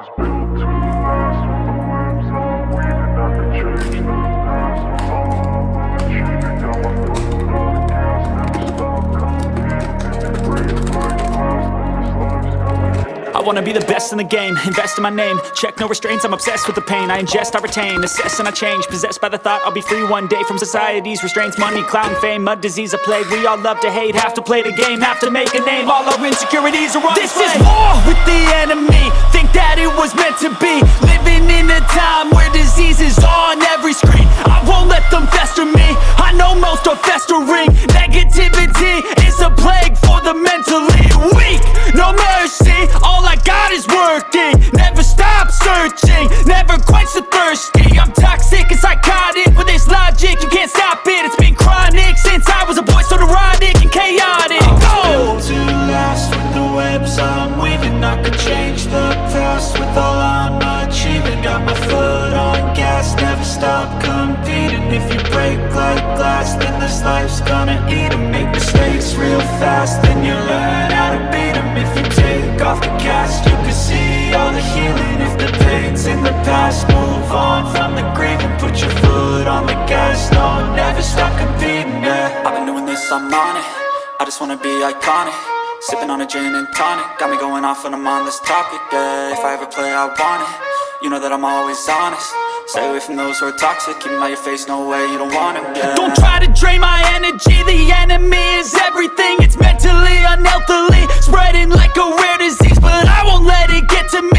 was built to last with the webs I'm weaving. I could change the past with all I'm achieving. Got my foot on the gas, never stop competing. If you break like glass, then this life's gonna end. I wanna be the best in the game, invest in my name. Check no restraints, I'm obsessed with the pain. I ingest, I retain, assess and I change. Possessed by the thought I'll be free one day from society's restraints. Money, clout, fame, mud, disease, a plague. We all love to hate, have to play the game, have to make a name. All our insecurities are on This display. is war with the enemy. Think that it was meant to be. Living in a time where disease is on every screen. I won't let them fester me. I know most are festering. Negativity is a plague for the mentally weak. No mercy, all I got is working. Never stop searching, never quench the thirsty. I'm toxic and psychotic with this logic. You can't stop it, it's been chronic since I was a boy, so neurotic and chaotic. Built to last with the webs I'm weaving. I could change the past with all I'm achieving. Got my foot on gas, never stop competing. If you break like glass, then this life's gonna eat 'em. Make mistakes real fast, then you learn how to beat 'em. If you take off the cast, you can see all the healing. If the pain's in the past, move on from the grave and put your foot on the gas. No, never stop competing, yeah. I've been doing this, I'm on it. I just wanna be iconic. Sipping on a gin and tonic, got me going off when I'm on this topic, yeah. If I ever play, I want it. You know that I'm always honest. Stay away from those who are toxic. Keep 'em out your face, no way, you don't want 'em, yeah. Don't try to drain my energy. The enemy is everything. It's mentally, unhealthily, spreading like a rare disease. But I won't let it get to me.